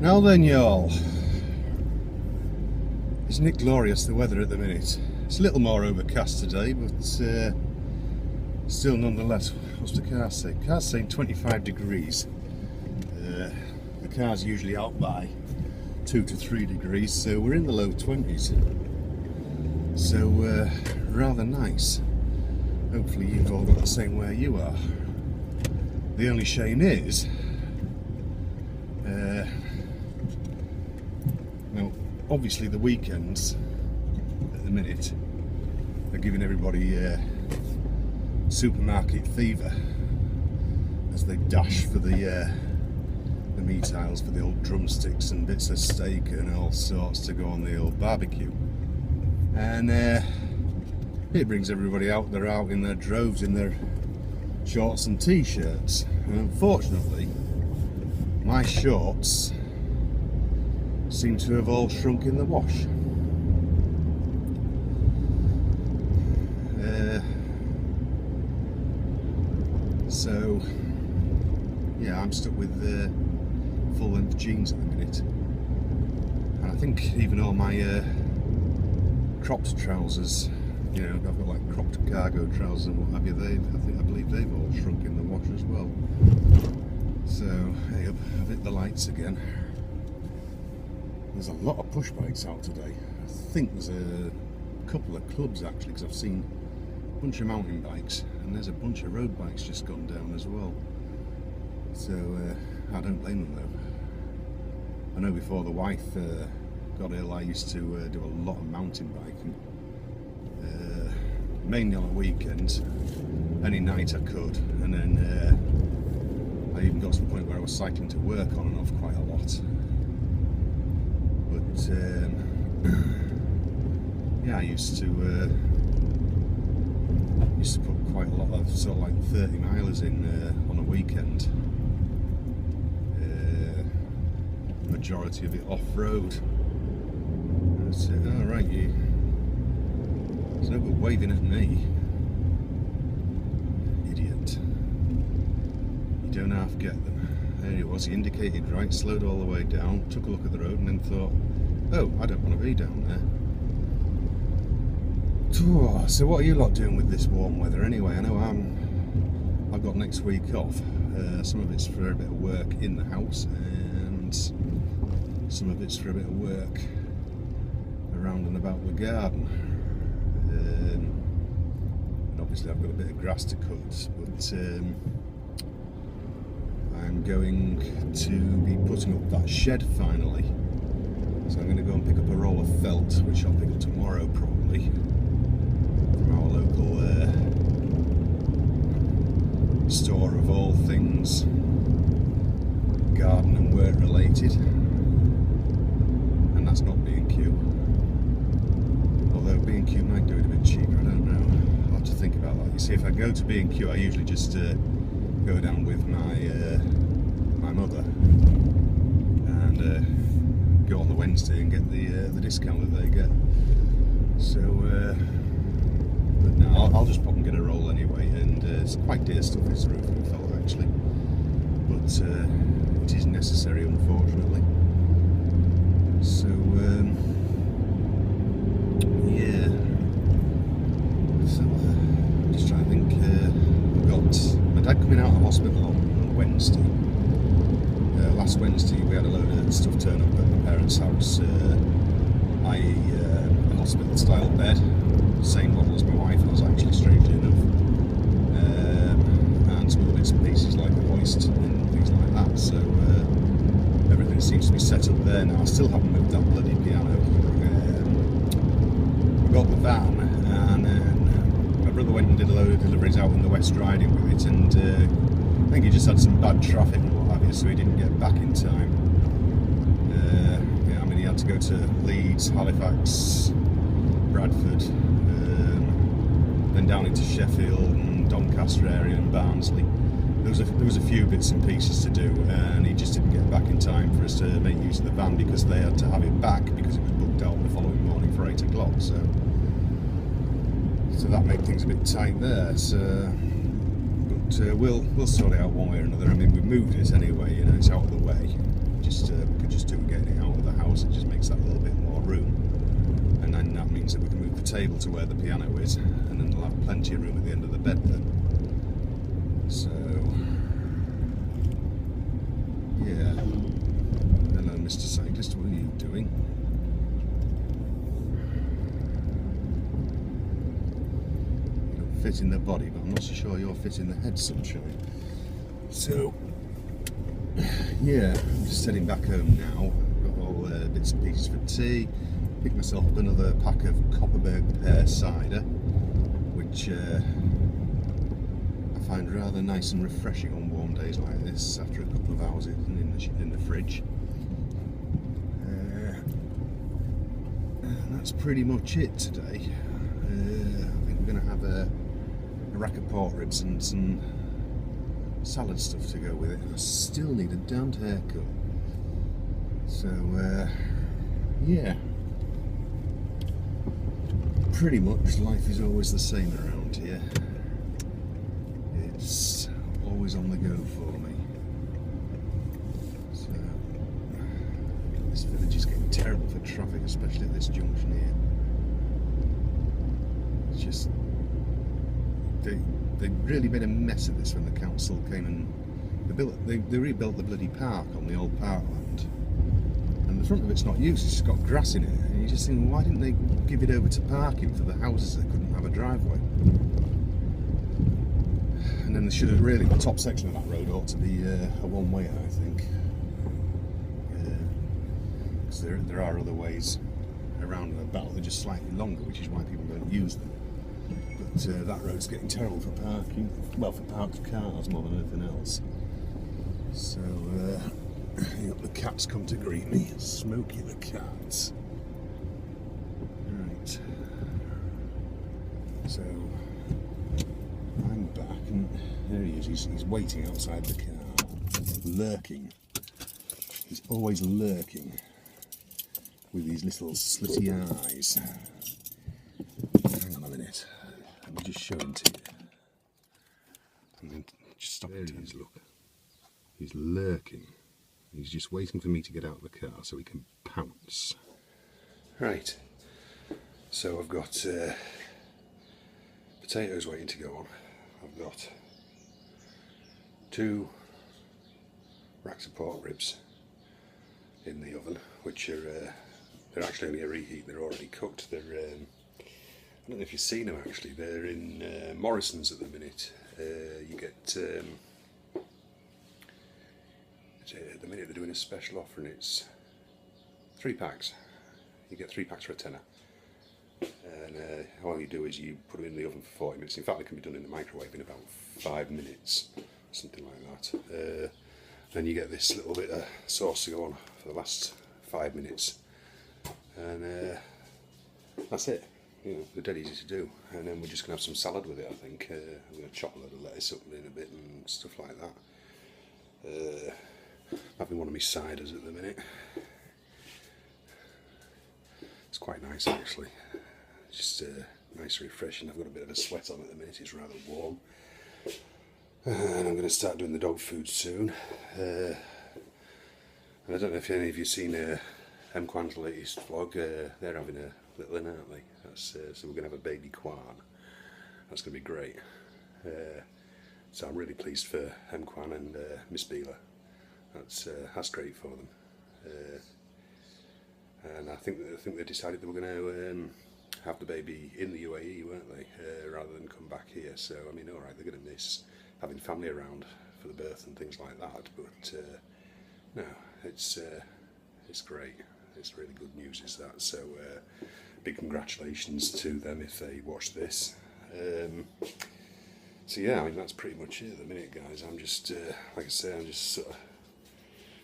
Now then, y'all, isn't it glorious, the weather at the minute? It's a little more overcast today, but still nonetheless. What's the car saying? The car's saying 25 degrees. The car's usually out by 2 to 3 degrees, so we're in the low 20s. So rather nice. Hopefully you've all got the same where you are. The only shame is, now obviously the weekends at the minute are giving everybody supermarket fever as they dash for the meat aisles for the old drumsticks and bits of steak and all sorts to go on the old barbecue. And it brings everybody out. They're out in their droves in their shorts and t-shirts, and unfortunately my shorts seem to have all shrunk in the wash. So yeah, I'm stuck with full length jeans at the minute, and I think even all my cropped trousers, you know, I've got like cropped cargo trousers and what have you, I believe they've all shrunk in the wash as well. So, hey up, I've hit the lights again. There's a lot of push bikes out today. I think there's a couple of clubs actually, because I've seen a bunch of mountain bikes and there's a bunch of road bikes just gone down as well. So, I don't blame them though. I know before the wife got ill, I used to do a lot of mountain biking. Mainly on a weekend, any night I could, and then I even got to the point where I was cycling to work on and off quite a lot. But yeah, I used to put quite a lot of sort of like 30 milers in on a weekend. Majority of it off-road. Oh right, you. There's no good waving at me. Idiot. You don't half get them. There he was, he indicated right, slowed all the way down, took a look at the road and then thought, oh, I don't want to be down there. So what are you lot doing with this warm weather anyway? I know I've got next week off. Some of it's for a bit of work in the house and some of it's for a bit of work around and about the garden. And obviously I've got a bit of grass to cut, but I'm going to be putting up that shed finally. So I'm going to go and pick up a roll of felt, which I'll pick up tomorrow probably, from our local store of all things garden and work related, and that's not B&Q. Although B&Q might do it a bit cheaper, I don't know. I'll have to think about that. You see, if I go to B&Q, I usually just go down with my mother and go on the Wednesday and get the discount that they get. So, but no, I'll just pop and get a roll anyway. And it's quite dear stuff, this roofing felt actually, but it is necessary, unfortunately. So. Yeah, so just trying to think. I've got my dad coming out of hospital on Wednesday. Last Wednesday we had a load of stuff turn up at my parents' house, i.e. a hospital style bed, same model as my wife has actually, strangely enough, and some other bits and pieces like a hoist and things like that. So everything seems to be set up there now. I still haven't moved that bloody piano. Got the van, and then my brother went and did a load of deliveries out in the West Riding with it, and I think he just had some bad traffic and what have you, so he didn't get back in time. Yeah, I mean, he had to go to Leeds, Halifax, Bradford, then down into Sheffield and Doncaster area and Barnsley. There was a few bits and pieces to do, and he just didn't get back in time for us to make use of the van because they had to have it back because it was booked out the following morning for 8 o'clock. So that made things a bit tight there. So, but we'll sort it out one way or another. I mean, we've moved it anyway. You know, it's out of the way. We could just do house, it just makes that little bit more room, and then that means that we can move the table to where the piano is, and then we'll have plenty of room at the end of the bed then. So yeah, hello Mr. Cyclist, what are you doing? You don't fit in the body, but I'm not so sure you're fitting the head, sunshine. So yeah, I'm just heading back home now. Got all bits and pieces for tea. Picked myself up another pack of Copperberg pear cider, which I find rather nice and refreshing on warm days like this after a couple of hours in the fridge. And that's pretty much it today. I think we're going to have a rack of pork ribs and some salad stuff to go with it. I still need a damned haircut. So yeah, pretty much life is always the same around here. It's always on the go for me. So this village is getting terrible for traffic, especially at this junction here. It's just they really made a mess of this when the council came and they rebuilt the bloody park on the old parkland, and the front of it's not used, it's just got grass in it, and you just think, why didn't they give it over to parking for the houses that couldn't have a driveway? And then they should have really, the top section of that road ought to be a one-way, I think, because there are other ways around and about, they're just slightly longer, which is why people don't use them. But that road's getting terrible for parking, well, for parked cars more than anything else. So the cats come to greet me. Smokey the cat. Right. So I'm back, and there he is. He's waiting outside the car, lurking. He's always lurking with these little slitty eyes. Hang on a minute. Let me just show him to you. And then just stop it. Look. He's lurking. He's just waiting for me to get out of the car so he can pounce. Right. So I've got potatoes waiting to go on. I've got 2 racks of pork ribs in the oven, which are they're actually only a reheat. They're already cooked. They're I don't know if you've seen them actually. They're in Morrison's at the minute. You get at the minute they're doing a special offer, and it's 3 packs. You get 3 packs for a tenner. And all you do is you put them in the oven for 40 minutes. In fact, they can be done in the microwave in about 5 minutes, something like that. Then you get this little bit of sauce to go on for the last 5 minutes, and that's it. You know, they're dead easy to do. And then we're just going to have some salad with it, I think. I'm going to chop a load of lettuce up in a bit and stuff like that. Having one of my ciders at the minute. It's quite nice actually. Just nice and refreshing. I've got a bit of a sweat on at the minute, it's rather warm. And I'm going to start doing the dog food soon. And I don't know if any of you have seen Kwan's latest vlog. They're having a little in, aren't they? So we're going to have a baby Kwan. That's going to be great. So I'm really pleased for Kwan and Miss Beeler. That's great for them. And I think they decided they were going to have the baby in the UAE, weren't they? Rather than come back here. So I mean, all right, they're going to miss having family around for the birth and things like that. But no, it's great. It's really good news, is that. So big congratulations to them if they watch this. So yeah, I mean that's pretty much it at the minute, guys. I'm just like I say, I'm just sort of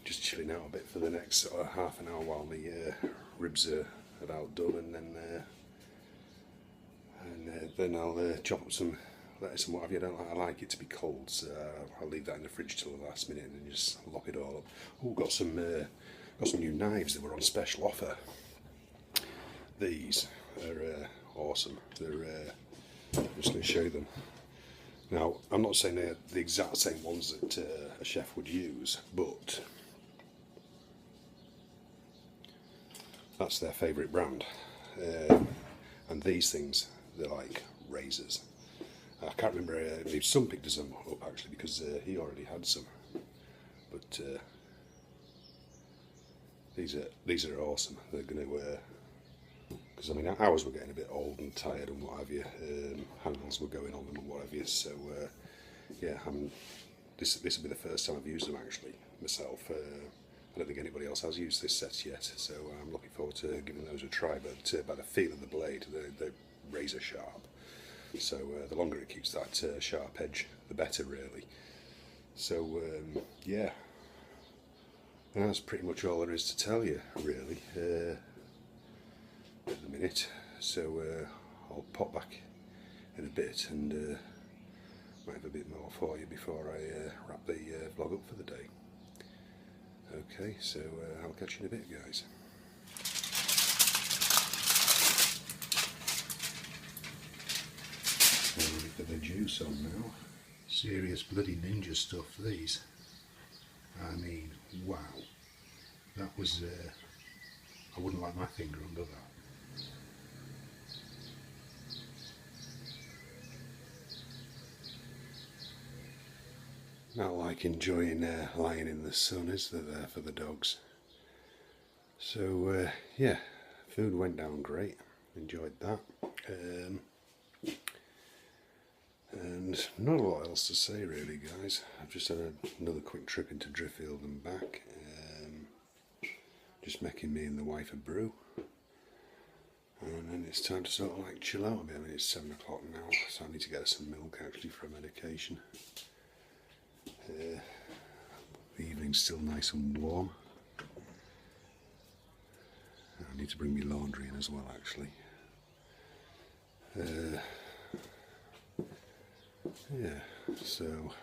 just chilling out a bit for the next sort of half an hour while the ribs are about done, and then I'll chop up some lettuce and what have you. I like it to be cold, so I'll leave that in the fridge till the last minute and then just lop it all up. Oh, got some new knives that were on special offer. These are awesome. I'm just going to show you them. Now, I'm not saying they're the exact same ones that a chef would use, but That's their favourite brand. And these things, they're like razors. I can't remember, if son picked us up actually because he already had some. But these are awesome. They're going to, because I mean ours were getting a bit old and tired and what have you. Handles were going on them and what have you. So yeah, this will be the first time I've used them actually myself. I don't think anybody else has used this set yet, so I'm looking forward to giving those a try. But by the feel of the blade, they're razor sharp. So the longer it keeps that sharp edge, the better, really. So yeah, that's pretty much all there is to tell you, really, at the minute. So I'll pop back in a bit and might have a bit more for you before I wrap the vlog up for the day. Okay, so I'll catch you in a bit, guys. Ready for the juice on now. Serious bloody ninja stuff, these. I mean, wow. That was, I wouldn't like my finger under that. Not like enjoying lying in the sun, is there, for the dogs? So yeah, food went down great. Enjoyed that. And not a lot else to say really, guys. I've just had another quick trip into Driffield and back. Just making me and the wife a brew. And then it's time to sort of like chill out a bit. I mean, it's 7 o'clock now, so I need to get her some milk actually for a medication. The evening's still nice and warm. I need to bring my laundry in as well, actually. Yeah, so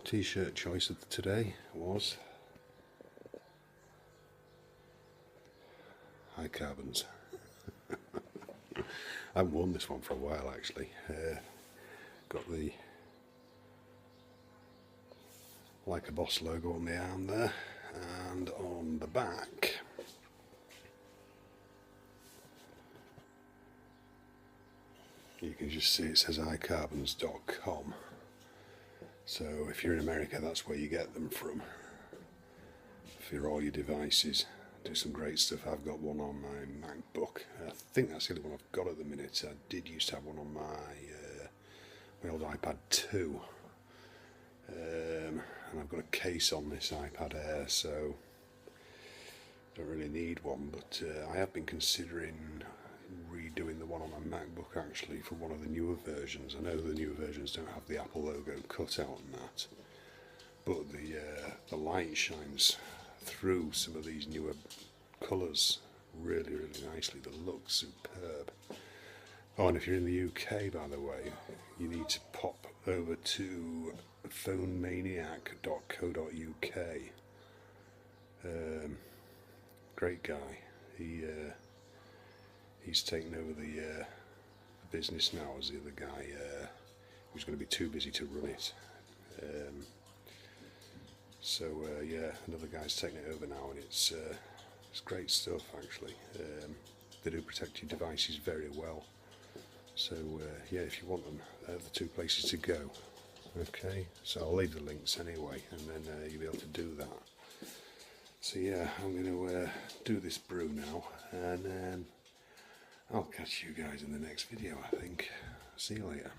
t-shirt choice of today was high carbons. I haven't worn this one for a while actually. Got the Like a Boss logo on the arm there, and on the back you can just see it says iCarbons.com. So if you're in America, that's where you get them from for all your devices. Do some great stuff. I've got one on my MacBook. I think that's the only one I've got at the minute. I did used to have one on my old iPad 2. And I've got a case on this iPad Air, so don't really need one, but I have been considering redoing the one on my MacBook actually for one of the newer versions. I know the newer versions don't have the Apple logo cut out on that, but the light shines through some of these newer colours really, really nicely. They look superb. Oh, and if you're in the UK, by the way, you need to pop over to phonemaniac.co.uk. Great guy. He's taken over the business now as the other guy who's going to be too busy to run it. So yeah, another guy's taking it over now, and it's great stuff actually. They do protect your devices very well. So yeah, if you want them, they're the two places to go. Okay, so I'll leave the links anyway, and then you'll be able to do that. So yeah, I'm going to do this brew now, and I'll catch you guys in the next video, I think. See you later.